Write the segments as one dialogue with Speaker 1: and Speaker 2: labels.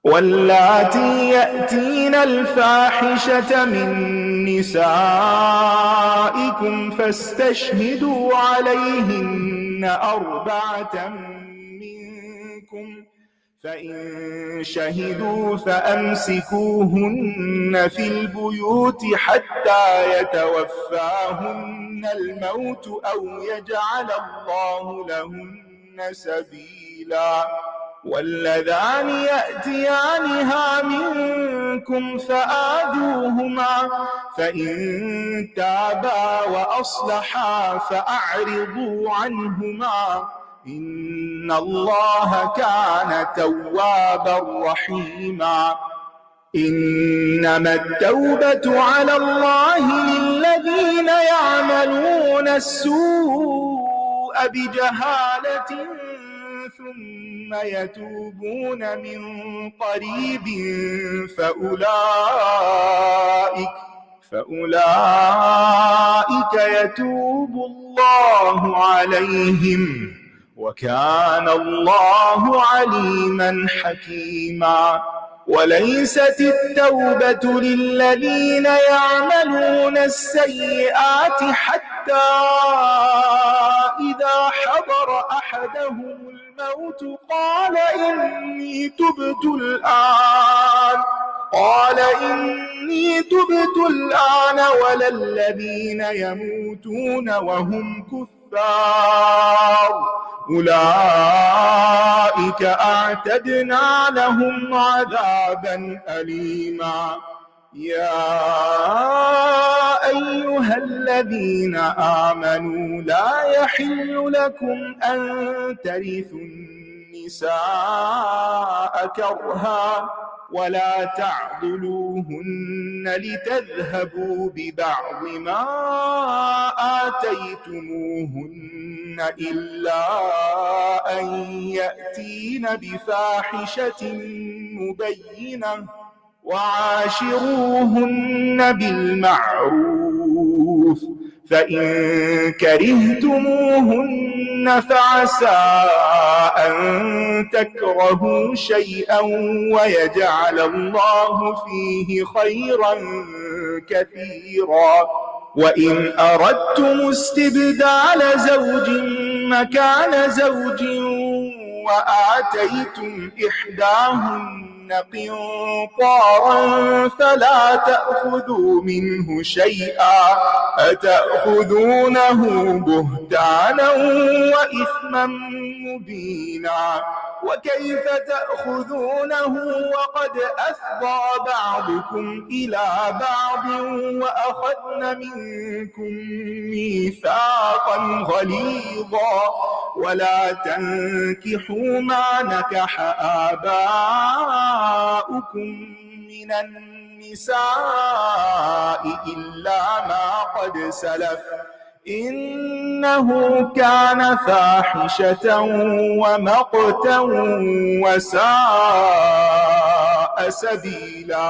Speaker 1: واللاتي يأتين الفاحشة من نسائكم فاستشهدوا عليهن 4 منكم، فإن شهدوا فأمسكوهن في البيوت حتى يتوفاهن الموت أو يجعل الله لهن سبيلا. واللذان يأتيانها منكم فآذوهما، فإن تابا وأصلحا فأعرضوا عنهما، إن الله كان توابا رحيما. إنما التوبة على الله للذين يعملون السوء بجهالة ثم يتوبون من قريب فأولئك يتوب الله عليهم، وكان الله عليما حكيما. وليست التوبة للذين يعملون السيئات حتى إذا حضر أحدهم الموت قال إني تبت الآن ولا الذين يموتون وهم كفار، أولئك أعتدنا لهم عذابا أليما. يا أيها الذين آمنوا لا يحل لكم أن ترثوا النساء كرها ولا تعضلوهن لتذهبوا ببعض ما آتيتموهن إلا أن يأتين بفاحشة مبينة، وعاشروهن بالمعروف، فإن كرهتموهن فعسى أن تكرهوا شيئا ويجعل الله فيه خيرا كثيرا. وإن أردتم استبدال زوج مكان زوج وآتيتم إحداهن قنطارا فلا تأخذوا منه شيئا، أتأخذونه بهتانا وإثما مبينا. وكيف تأخذونه وقد أفضى بعضكم إلى بعض وأخذن منكم ميثاقا غليظا. ولا تنكحوا ما نكح آباؤكم من النساء إلا ما قد سلف، إنه كان فاحشة ومقتا وساء سبيلا।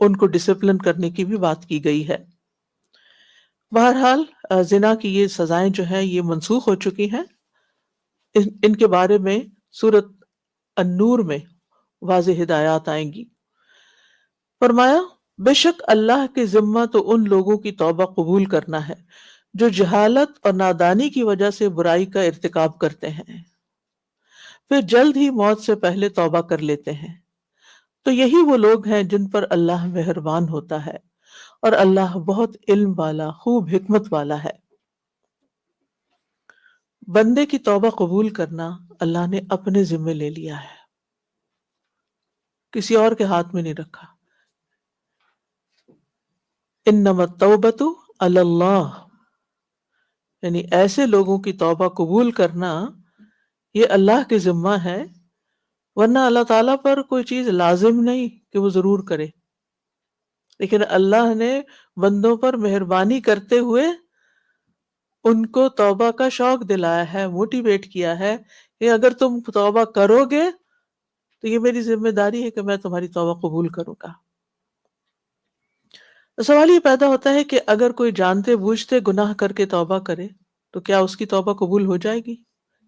Speaker 2: ان کو ڈسپلن کرنے کی بھی بات کی گئی ہے۔ بہرحال زنا کی یہ سزائیں جو ہیں یہ منسوخ ہو چکی ہیں، ان کے بارے میں سورۃ النور میں واضح ہدایات آئیں گی۔ فرمایا بے شک اللہ کے ذمہ تو ان لوگوں کی توبہ قبول کرنا ہے جو جہالت اور نادانی کی وجہ سے برائی کا ارتکاب کرتے ہیں، پھر جلد ہی موت سے پہلے توبہ کر لیتے ہیں، تو یہی وہ لوگ ہیں جن پر اللہ مہربان ہوتا ہے، اور اللہ بہت علم والا، خوب حکمت والا ہے۔ بندے کی توبہ قبول کرنا اللہ نے اپنے ذمے لے لیا ہے، کسی اور کے ہاتھ میں نہیں رکھا۔ انما التوبۃ علی اللہ، یعنی ایسے لوگوں کی توبہ قبول کرنا یہ اللہ کے ذمہ ہے، ورنہ اللہ تعالیٰ پر کوئی چیز لازم نہیں کہ وہ ضرور کرے، لیکن اللہ نے بندوں پر مہربانی کرتے ہوئے ان کو توبہ کا شوق دلایا ہے، موٹیویٹ کیا ہے کہ اگر تم توبہ کرو گے تو یہ میری ذمہ داری ہے کہ میں تمہاری توبہ قبول کروں گا۔ سوال یہ پیدا ہوتا ہے کہ اگر کوئی جانتے بوجھتے گناہ کر کے توبہ کرے تو کیا اس کی توبہ قبول ہو جائے گی؟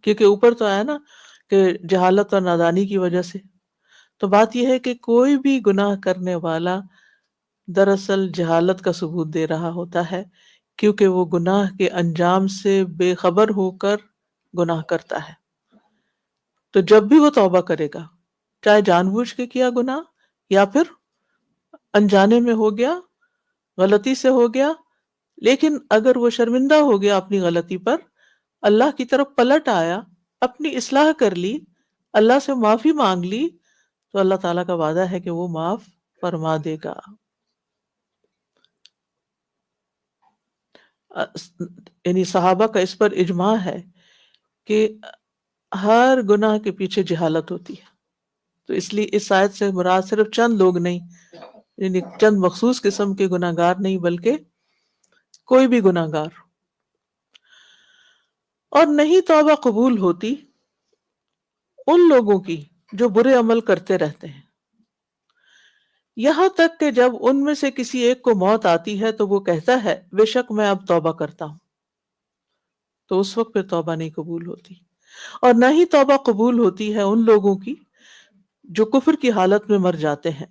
Speaker 2: کیونکہ اوپر تو آیا نا کہ جہالت اور نادانی کی وجہ سے۔ تو بات یہ ہے کہ کوئی بھی گناہ کرنے والا دراصل جہالت کا ثبوت دے رہا ہوتا ہے، کیونکہ وہ گناہ کے انجام سے بے خبر ہو کر گناہ کرتا ہے۔ تو جب بھی وہ توبہ کرے گا، چاہے جان بوجھ کے کیا گناہ یا پھر انجانے میں ہو گیا، غلطی سے ہو گیا، لیکن اگر وہ شرمندہ ہو گیا اپنی غلطی پر، اللہ کی طرف پلٹ آیا، اپنی اصلاح کر لی، اللہ سے معافی مانگ لی، تو اللہ تعالیٰ کا وعدہ ہے کہ وہ معاف فرما دے گا۔ یعنی صحابہ کا اس پر اجماع ہے کہ ہر گناہ کے پیچھے جہالت ہوتی ہے، تو اس لیے اس آیت سے مراد صرف چند لوگ نہیں، یعنی چند مخصوص قسم کے گناہ گار نہیں، بلکہ کوئی بھی گناہ گار۔ اور نہیں توبہ قبول ہوتی ان لوگوں کی جو برے عمل کرتے رہتے ہیں، یہاں تک کہ جب ان میں سے کسی ایک کو موت آتی ہے تو وہ کہتا ہے بے شک میں اب توبہ کرتا ہوں، تو اس وقت پھر توبہ نہیں قبول ہوتی۔ اور نہ ہی توبہ قبول ہوتی ہے ان لوگوں کی جو کفر کی حالت میں مر جاتے ہیں،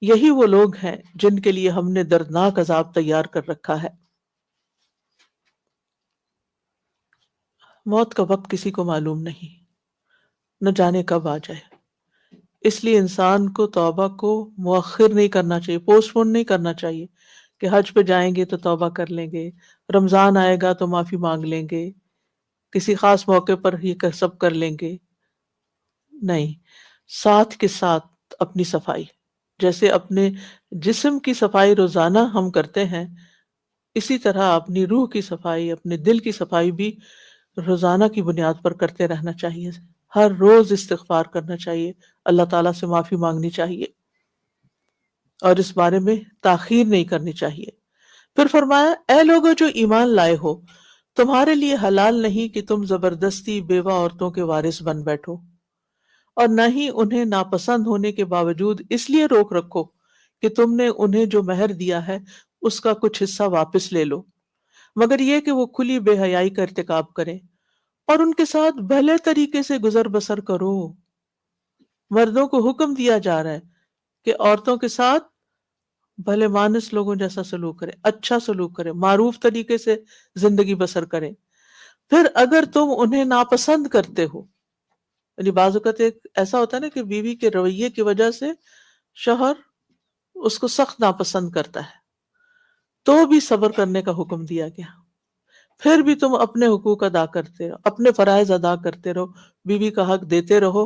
Speaker 2: یہی وہ لوگ ہیں جن کے لیے ہم نے دردناک عذاب تیار کر رکھا ہے۔ موت کا وقت کسی کو معلوم نہیں، نہ جانے کب آ جائے، اس لیے انسان کو توبہ کو مؤخر نہیں کرنا چاہیے، پوسٹ پون نہیں کرنا چاہیے کہ حج پہ جائیں گے تو توبہ کر لیں گے، رمضان آئے گا تو معافی مانگ لیں گے، کسی خاص موقع پر یہ سب کر لیں گے۔ نہیں، ساتھ کے ساتھ اپنی صفائی، جیسے اپنے جسم کی صفائی روزانہ ہم کرتے ہیں، اسی طرح اپنی روح کی صفائی، اپنے دل کی صفائی بھی روزانہ کی بنیاد پر کرتے رہنا چاہیے۔ ہر روز استغفار کرنا چاہیے، اللہ تعالیٰ سے معافی مانگنی چاہیے، اور اس بارے میں تاخیر نہیں کرنی چاہیے۔ پھر فرمایا اے لوگو جو ایمان لائے ہو، تمہارے لیے حلال نہیں کہ تم زبردستی بیوہ عورتوں کے وارث بن بیٹھو، اور نہ ہی انہیں ناپسند ہونے کے باوجود اس لیے روک رکھو کہ تم نے انہیں جو مہر دیا ہے اس کا کچھ حصہ واپس لے لو، مگر یہ کہ وہ کھلی بے حیائی کا ارتکاب کریں، اور ان کے ساتھ بھلے طریقے سے گزر بسر کرو۔ مردوں کو حکم دیا جا رہا ہے کہ عورتوں کے ساتھ بھلے مانس لوگوں جیسا سلوک کرے، اچھا سلوک کرے، معروف طریقے سے زندگی بسر کرے۔ پھر اگر تم انہیں ناپسند کرتے ہو، یعنی بعض اوقات ایک ایسا ہوتا ہے نا کہ بیوی کے رویے کی وجہ سے شوہر اس کو سخت ناپسند کرتا ہے، تو بھی صبر کرنے کا حکم دیا گیا۔ پھر بھی تم اپنے حقوق ادا کرتے رہو، اپنے فرائض ادا کرتے رہو، بیوی کا حق دیتے رہو۔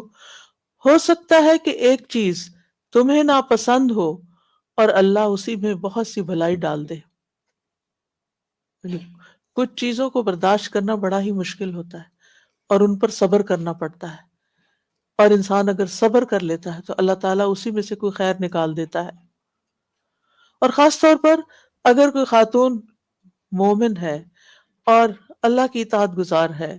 Speaker 2: ہو سکتا ہے کہ ایک چیز تمہیں ناپسند ہو اور اللہ اسی میں بہت سی بھلائی ڈال دے۔ یعنی کچھ چیزوں کو برداشت کرنا بڑا ہی مشکل ہوتا ہے اور ان پر صبر کرنا پڑتا ہے، اور انسان اگر صبر کر لیتا ہے تو اللہ تعالیٰ اسی میں سے کوئی خیر نکال دیتا ہے۔ اور خاص طور پر اگر کوئی خاتون مومن ہے اور اللہ کی اطاعت گزار ہے،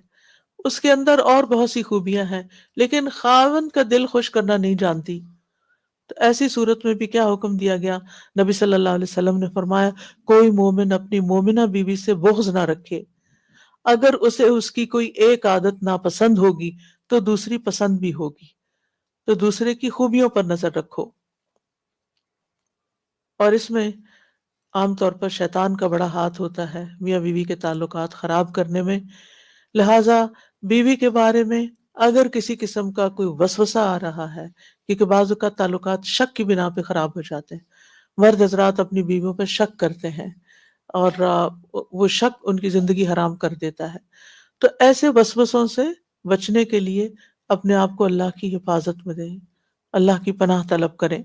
Speaker 2: اس کے اندر اور بہت سی خوبیاں ہیں، لیکن خاوند کا دل خوش کرنا نہیں جانتی، تو ایسی صورت میں بھی کیا حکم دیا گیا؟ نبی صلی اللہ علیہ وسلم نے فرمایا کوئی مومن اپنی مومنہ بیوی سے بغض نہ رکھے، اگر اسے اس کی کوئی ایک عادت ناپسند ہوگی تو دوسری پسند بھی ہوگی، تو دوسرے کی خوبیوں پر نظر رکھو۔ اور اس میں عام طور پر شیطان کا بڑا ہاتھ ہوتا ہے میاں بیوی کے تعلقات خراب کرنے میں، لہٰذا بیوی کے بارے میں اگر کسی قسم کا کوئی وسوسہ آ رہا ہے، کیونکہ بعض اوقات تعلقات شک کی بنا پہ خراب ہو جاتے ہیں، مرد حضرات اپنی بیویوں پہ شک کرتے ہیں اور وہ شک ان کی زندگی حرام کر دیتا ہے، تو ایسے وسوسوں سے بچنے کے لیے اپنے آپ کو اللہ کی حفاظت میں دیں، اللہ کی پناہ طلب کریں،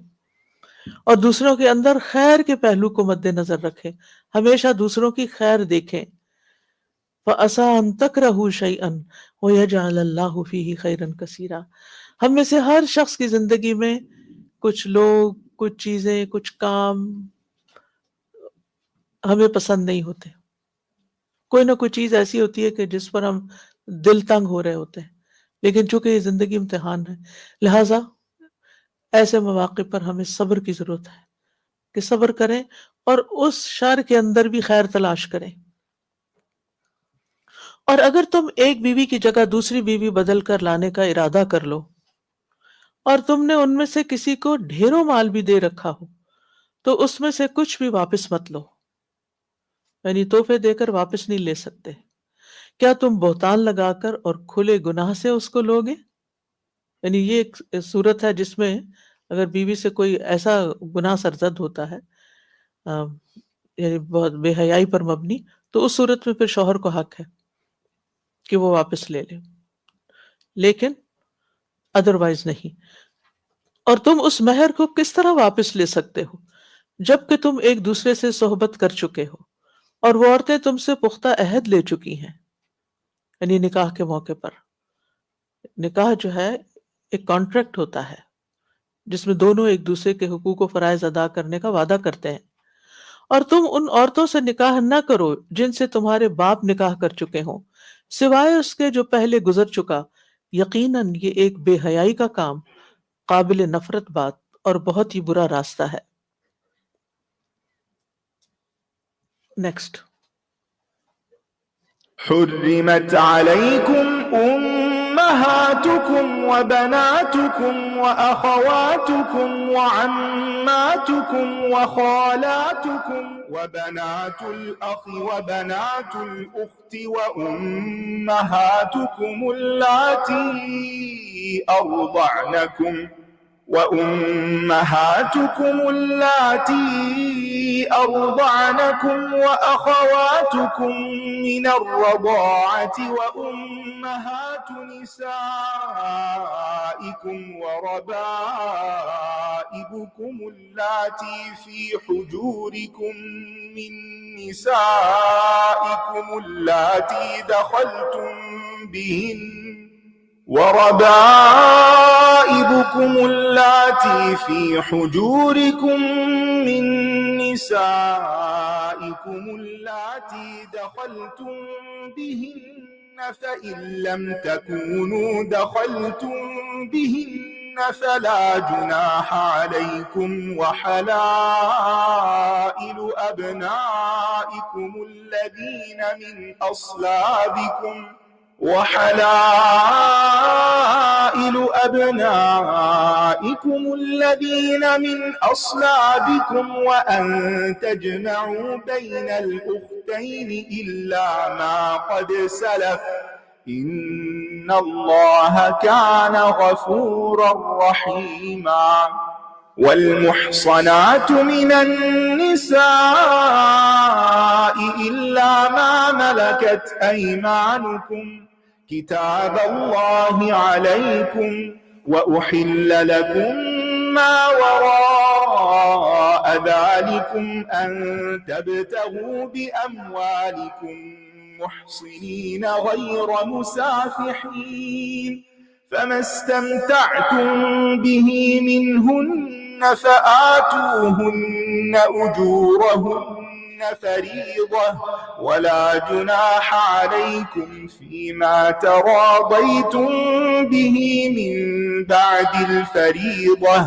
Speaker 2: اور دوسروں کے اندر خیر کے پہلو کو مد نظر رکھیں، ہمیشہ دوسروں کی خیر دیکھیں۔ فَأَسَىٰ أَن تَكْرَهُوا شَيْئًا وَيَجْعَلَ اللَّهُ فِيهِ خَيْرًا كَثِيرًا۔ ہم میں سے ہر شخص کی زندگی میں کچھ لوگ، کچھ چیزیں، کچھ کام ہمیں پسند نہیں ہوتے، کوئی نہ کوئی چیز ایسی ہوتی ہے کہ جس پر ہم دل تنگ ہو رہے ہوتے ہیں، لیکن چونکہ یہ زندگی امتحان ہے، لہٰذا ایسے مواقع پر ہمیں صبر کی ضرورت ہے کہ صبر کریں اور اس شر کے اندر بھی خیر تلاش کریں۔ اور اگر تم ایک بیوی کی جگہ دوسری بیوی بدل کر لانے کا ارادہ کر لو اور تم نے ان میں سے کسی کو ڈھیروں مال بھی دے رکھا ہو تو اس میں سے کچھ بھی واپس مت لو، یعنی تحفے دے کر واپس نہیں لے سکتے۔ کیا تم بہتان لگا کر اور کھلے گناہ سے اس کو لوگے؟ یعنی یہ ایک صورت ہے جس میں اگر بیوی سے کوئی ایسا گناہ سرزد ہوتا ہے یعنی بہت بے حیائی پر مبنی، تو اس صورت میں پھر شوہر کو حق ہے کہ وہ واپس لے لے، لیکن ادروائز نہیں۔ اور تم اس مہر کو کس طرح واپس لے سکتے ہو جبکہ تم ایک دوسرے سے صحبت کر چکے ہو اور وہ عورتیں تم سے پختہ عہد لے چکی ہیں، یعنی نکاح کے موقع پر۔ نکاح جو ہے ایک کانٹریکٹ ہوتا ہے جس میں دونوں ایک دوسرے کے حقوق و فرائض ادا کرنے کا وعدہ کرتے ہیں، اور تم ان عورتوں سے نکاح نہ کرو جن سے تمہارے باپ نکاح کر چکے ہوں سوائے اس کے جو پہلے گزر چکا، یقیناً یہ ایک بے حیائی کا کام، قابل نفرت بات اور بہت ہی برا راستہ ہے۔ نیکسٹ۔
Speaker 1: حرمت عليكم أمهاتكم وبناتكم وأخواتكم وعماتكم وخالاتكم وبنات الأخ وبنات الأخت وأمهاتكم اللاتي أرضعنكم وأخواتكم من الرضاعة وأمهات نسائكم وربائبكم اللاتي في حجوركم من نسائكم اللاتي دخلتم بهن وربائبكم اللاتي في حجوركم من نسائكم اللاتي دخلتم بهن فإن لم تكونوا دخلتم بهن فلا جناح عليكم وحلائل أبنائكم الذين من أصلابكم وأن تجمعوا بين الأختين إلا ما قد سلف إن الله كان غفورا رحيما والمحصنات من النساء إلا ما ملكت أيمانكم كتاب الله عليكم وأحل لكم ما وراء ذلكم أن تبتغوا بأموالكم محصنين غير مسافحين فما استمتعتم به منهن فآتوهن أجورهن فريضة ولا جناح عليكم فيما تراضيتم به من بعد الفريضة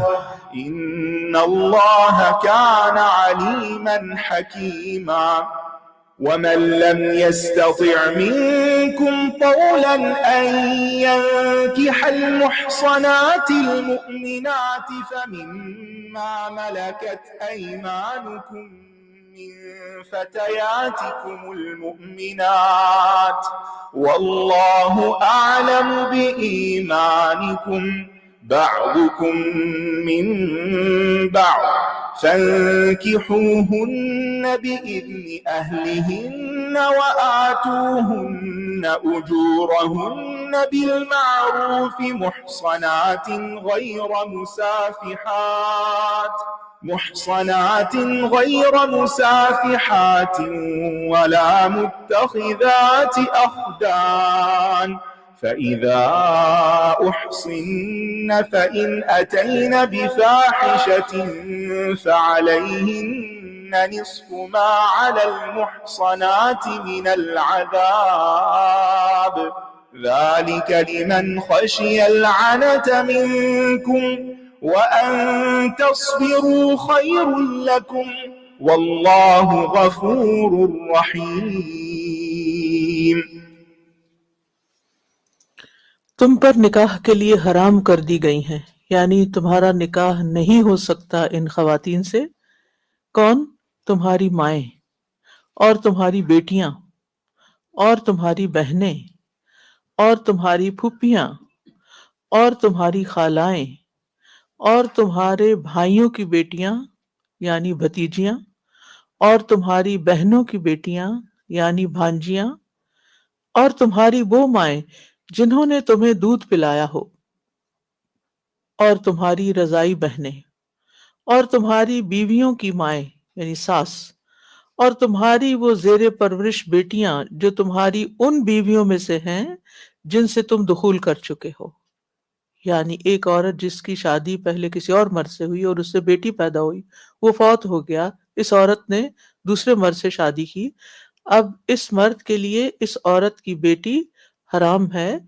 Speaker 1: إن الله كان عليما حكيما ومن لم يستطع منكم طولا أن ينكح المحصنات المؤمنات فمما ملكت أيمانكم من فتياتكم المؤمنات والله أعلم بإيمانكم بعضكم من بعض فانكحوهن بإذن أهلهن وآتوهن أجورهن بالمعروف محصنات غير مسافحات ولا متخذات أخدان فإذا أحصن فإن أتين بفاحشة فعليهن نصف ما على المحصنات من العذاب ذلك لمن خشي العنة منكم وأن تصبروا خير لكم والله غفور رحيم.
Speaker 2: تم پر نکاح کے لیے حرام کر دی گئی ہیں، یعنی تمہارا نکاح نہیں ہو سکتا ان خواتین سے. کون؟ تمہاری مائیں اور تمہاری بیٹیاں اور تمہاری بہنیں اور تمہاری پھوپھیاں اور تمہاری خالائیں اور تمہارے بھائیوں کی بیٹیاں یعنی بھتیجیاں اور تمہاری بہنوں کی بیٹیاں یعنی بھانجیاں اور تمہاری وہ مائیں جنہوں نے تمہیں دودھ پلایا ہو اور تمہاری رضائی بہنیں اور تمہاری بیویوں کی مائیں یعنی ساس اور تمہاری وہ زیر پرورش بیٹیاں جو تمہاری ان بیویوں میں سے ہیں جن سے تم دخول کر چکے ہو. یعنی ایک عورت جس کی شادی پہلے کسی اور مرد سے ہوئی اور اس سے بیٹی پیدا ہوئی، وہ فوت ہو گیا، اس عورت نے دوسرے مرد سے شادی کی، اب اس مرد کے لیے اس عورت کی بیٹی حرام ہے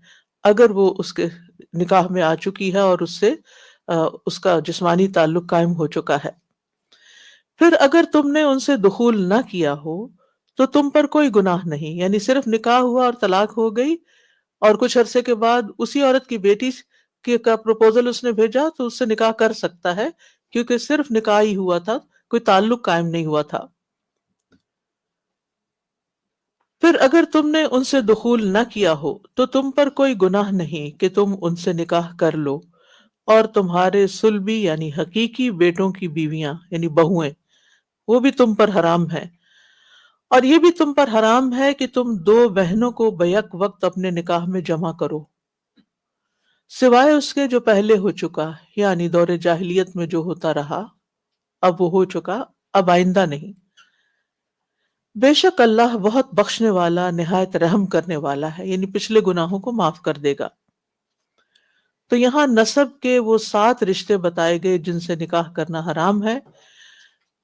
Speaker 2: اگر وہ اس کے نکاح میں آ چکی ہے اور اس سے اس کا جسمانی تعلق قائم ہو چکا ہے. پھر اگر تم نے ان سے دخول نہ کیا ہو تو تم پر کوئی گناہ نہیں، یعنی صرف نکاح ہوا اور طلاق ہو گئی اور کچھ عرصے کے بعد اسی عورت کی بیٹی کا پروپوزل اس نے بھیجا تو اس سے نکاح کر سکتا ہے، کیونکہ صرف نکاح ہی ہوا تھا، کوئی تعلق قائم نہیں ہوا تھا. پھر اگر تم نے ان سے دخول نہ کیا ہو تو تم پر کوئی گناہ نہیں کہ تم ان سے نکاح کر لو، اور تمہارے صلبی یعنی حقیقی بیٹوں کی بیویاں یعنی بہویں وہ بھی تم پر حرام ہیں. اور یہ بھی تم پر حرام ہے کہ تم دو بہنوں کو بیک وقت اپنے نکاح میں جمع کرو، سوائے اس کے جو پہلے ہو چکا، یعنی دور جاہلیت میں جو ہوتا رہا اب وہ ہو چکا، اب آئندہ نہیں. بے شک اللہ بہت بخشنے والا نہایت رحم کرنے والا ہے، یعنی پچھلے گناہوں کو معاف کر دے گا. تو یہاں نسب کے وہ 7 رشتے بتائے گئے جن سے نکاح کرنا حرام ہے.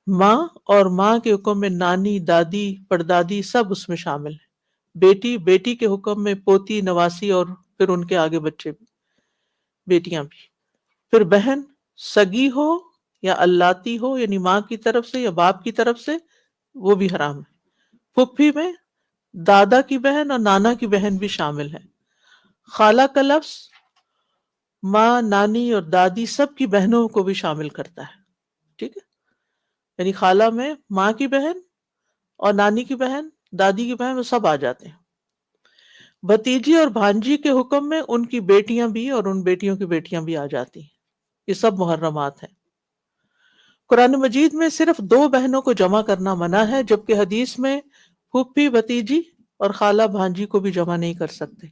Speaker 2: ماں اور ماں کے حکم میں نانی، دادی، پڑدادی سب اس میں شامل ہیں. بیٹی کے حکم میں پوتی، نواسی اور پھر ان کے آگے بچے بھی، بیٹیاں بھی. پھر بہن سگی ہو یا اللاتی ہو یعنی ماں کی طرف سے یا باپ کی طرف سے، وہ بھی حرام ہے. پھپھی میں دادا کی بہن اور نانا کی بہن بھی شامل ہے. خالہ کا لفظ ماں، نانی اور دادی سب کی بہنوں کو بھی شامل کرتا ہے. ٹھیک ہے، یعنی خالہ میں ماں کی بہن اور نانی کی بہن، دادی کی بہن، وہ سب آ جاتے ہیں. بھتیجی اور بھانجی کے حکم میں ان کی بیٹیاں بھی اور ان بیٹیوں کی بیٹیاں بھی آ جاتی ہیں. یہ سب محرمات ہیں. قرآن مجید میں صرف 2 بہنوں کو جمع کرنا منع ہے، جبکہ حدیث میں پھوپھی بھتیجی اور خالہ بھانجی کو بھی جمع نہیں کر سکتے.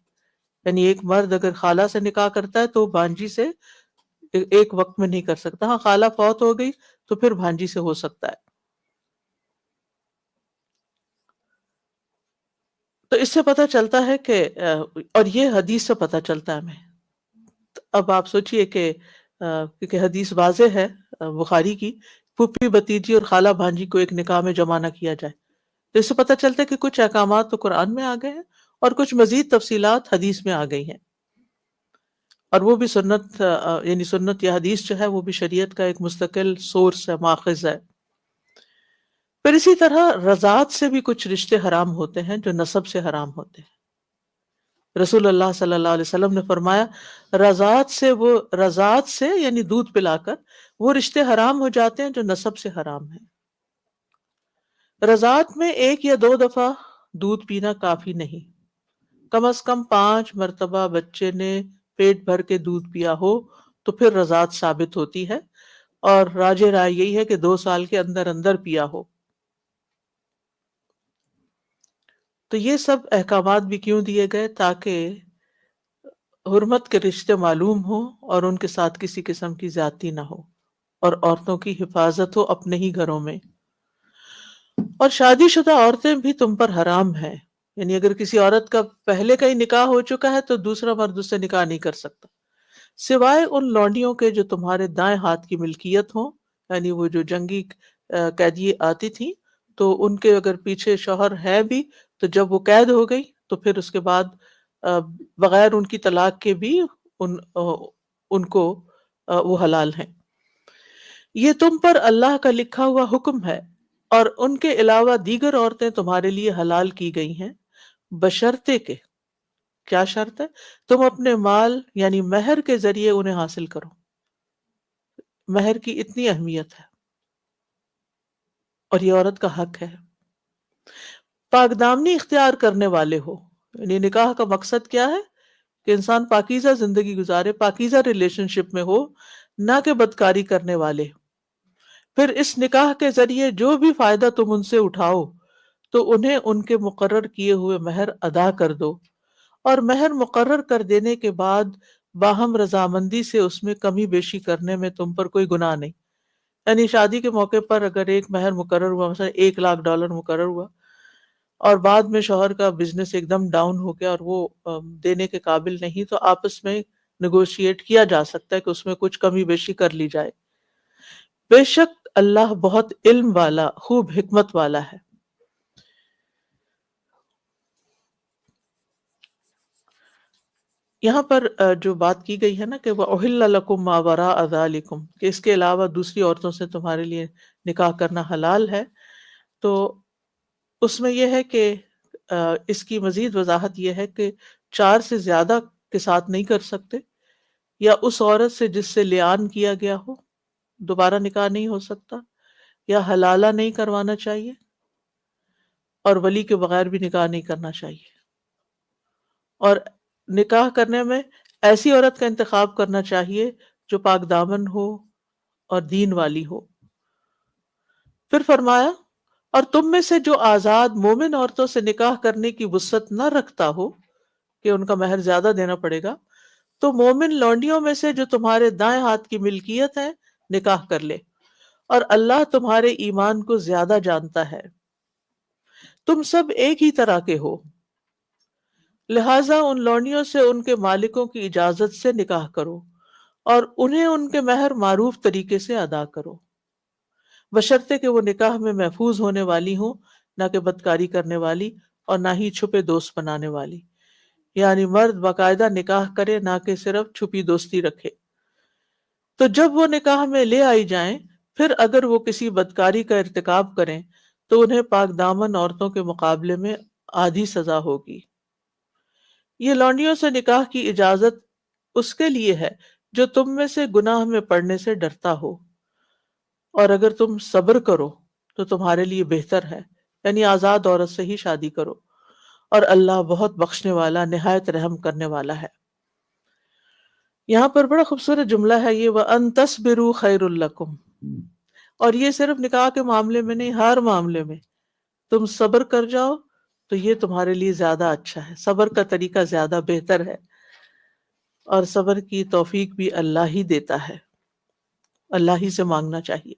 Speaker 2: یعنی ایک مرد اگر خالہ سے نکاح کرتا ہے تو بھانجی سے ایک وقت میں نہیں کر سکتا. ہاں خالہ فوت ہو گئی تو پھر بھانجی سے ہو سکتا ہے. تو اس سے پتہ چلتا ہے کہ اور یہ حدیث سے پتہ چلتا ہے ہمیں. اب آپ سوچئے کہ کیونکہ حدیث واضح ہے بخاری کی، پھوپھی بھتیجی اور خالہ بھانجی کو ایک نکاح میں جمع نہ کیا جائے. تو اس سے پتہ چلتا ہے کہ کچھ احکامات تو قرآن میں آ گئے ہیں اور کچھ مزید تفصیلات حدیث میں آ گئی ہیں. اور وہ بھی سنت یعنی سنت یا حدیث جو ہے وہ بھی شریعت کا ایک مستقل سورس ہے، ماخذ ہے۔ پھر اسی طرح رضاعت سے بھی کچھ رشتے حرام ہوتے ہیں جو نسب سے حرام ہوتے ہیں۔ رسول اللہ صلی اللہ علیہ وسلم نے فرمایا رضاعت سے یعنی دودھ پلا کر وہ رشتے حرام ہو جاتے ہیں جو نسب سے حرام ہیں۔ رضاعت میں 1 یا 2 دفعہ دودھ پینا کافی نہیں، کم از کم 5 مرتبہ بچے نے پیٹ بھر کے دودھ پیا ہو تو پھر رضاعت ثابت ہوتی ہے، اور راجح رائے یہی ہے کہ 2 سال کے اندر اندر پیا ہو۔ تو یہ سب احکامات بھی کیوں دیے گئے؟ تاکہ حرمت کے رشتے معلوم ہوں اور ان کے ساتھ کسی قسم کی زیادتی نہ ہو، اور عورتوں کی حفاظت ہو اپنے ہی گھروں میں۔ اور شادی شدہ عورتیں بھی تم پر حرام ہیں، یعنی اگر کسی عورت کا پہلے کا ہی نکاح ہو چکا ہے تو دوسرا مرد اس سے نکاح نہیں کر سکتا، سوائے ان لونڈیوں کے جو تمہارے دائیں ہاتھ کی ملکیت ہوں، یعنی وہ جو جنگی قیدی آتی تھیں تو ان کے اگر پیچھے شوہر ہے بھی تو جب وہ قید ہو گئی تو پھر اس کے بعد بغیر ان کی طلاق کے بھی ان کو وہ حلال ہیں۔ یہ تم پر اللہ کا لکھا ہوا حکم ہے، اور ان کے علاوہ دیگر عورتیں تمہارے لیے حلال کی گئی ہیں، بشرطے کہ کیا شرط ہے؟ تم اپنے مال یعنی مہر کے ذریعے انہیں حاصل کرو۔ مہر کی اتنی اہمیت ہے اور یہ عورت کا حق ہے۔ پاک دامنی اختیار کرنے والے ہو، یعنی نکاح کا مقصد کیا ہے؟ کہ انسان پاکیزہ زندگی گزارے، پاکیزہ ریلیشن شپ میں ہو، نہ کہ بدکاری کرنے والے۔ پھر اس نکاح کے ذریعے جو بھی فائدہ تم ان سے اٹھاؤ تو انہیں ان کے مقرر کیے ہوئے مہر ادا کر دو، اور مہر مقرر کر دینے کے بعد باہم رضامندی سے اس میں کمی بیشی کرنے میں تم پر کوئی گناہ نہیں۔ یعنی شادی کے موقع پر اگر ایک مہر مقرر ہوا، مثلا $1,00,000 مقرر ہوا، اور بعد میں شوہر کا بزنس ایک دم ڈاؤن ہو گیا اور وہ دینے کے قابل نہیں، تو آپس میں نیگوشیٹ کیا جا سکتا ہے کہ اس میں کچھ کمی بیشی کر لی جائے۔ بے شک اللہ بہت علم والا، خوب حکمت والا ہے۔ یہاں پر جو بات کی گئی ہے نا کہ وَأُحِلَّ لَكُم مَّا وَرَاءَ ذَلِكُم، کہ اس کے علاوہ دوسری عورتوں سے تمہارے لیے نکاح کرنا حلال ہے، تو اس میں یہ ہے کہ اس کی مزید وضاحت یہ ہے کہ 4 سے زیادہ کے ساتھ نہیں کر سکتے، یا اس عورت سے جس سے لعان کیا گیا ہو دوبارہ نکاح نہیں ہو سکتا، یا حلالہ نہیں کروانا چاہیے، اور ولی کے بغیر بھی نکاح نہیں کرنا چاہیے، اور نکاح کرنے میں ایسی عورت کا انتخاب کرنا چاہیے جو پاک دامن ہو اور دین والی ہو۔ پھر فرمایا اور تم میں سے جو آزاد مومن عورتوں سے نکاح کرنے کی وسعت نہ رکھتا ہو کہ ان کا مہر زیادہ دینا پڑے گا، تو مومن لونڈیوں میں سے جو تمہارے دائیں ہاتھ کی ملکیت ہے نکاح کر لے، اور اللہ تمہارے ایمان کو زیادہ جانتا ہے۔ تم سب ایک ہی طرح کے ہو، لہٰذا ان لونڈیوں سے ان کے مالکوں کی اجازت سے نکاح کرو، اور انہیں ان کے مہر معروف طریقے سے ادا کرو، بشرطے کہ وہ نکاح میں محفوظ ہونے والی ہوں، نہ کہ بدکاری کرنے والی اور نہ ہی چھپے دوست بنانے والی۔ یعنی مرد باقاعدہ نکاح کرے، نہ کہ صرف چھپی دوستی رکھے۔ تو جب وہ نکاح میں لے آئی جائیں، پھر اگر وہ کسی بدکاری کا ارتکاب کریں تو انہیں پاک دامن عورتوں کے مقابلے میں آدھی سزا ہوگی۔ یہ لونڈیوں سے نکاح کی اجازت اس کے لیے ہے جو تم میں سے گناہ میں پڑنے سے ڈرتا ہو، اور اگر تم صبر کرو تو تمہارے لیے بہتر ہے، یعنی آزاد عورت سے ہی شادی کرو، اور اللہ بہت بخشنے والا، نہایت رحم کرنے والا ہے۔ یہاں پر بڑا خوبصورت جملہ ہے یہ، وَأَن تَصْبِرُوا خَيْرٌ لَكُمْ، اور یہ صرف نکاح کے معاملے میں نہیں، ہر معاملے میں تم صبر کر جاؤ تو یہ تمہارے لیے زیادہ اچھا ہے، صبر کا طریقہ زیادہ بہتر ہے، اور صبر کی توفیق بھی اللہ ہی دیتا ہے، اللہ ہی سے مانگنا چاہیے۔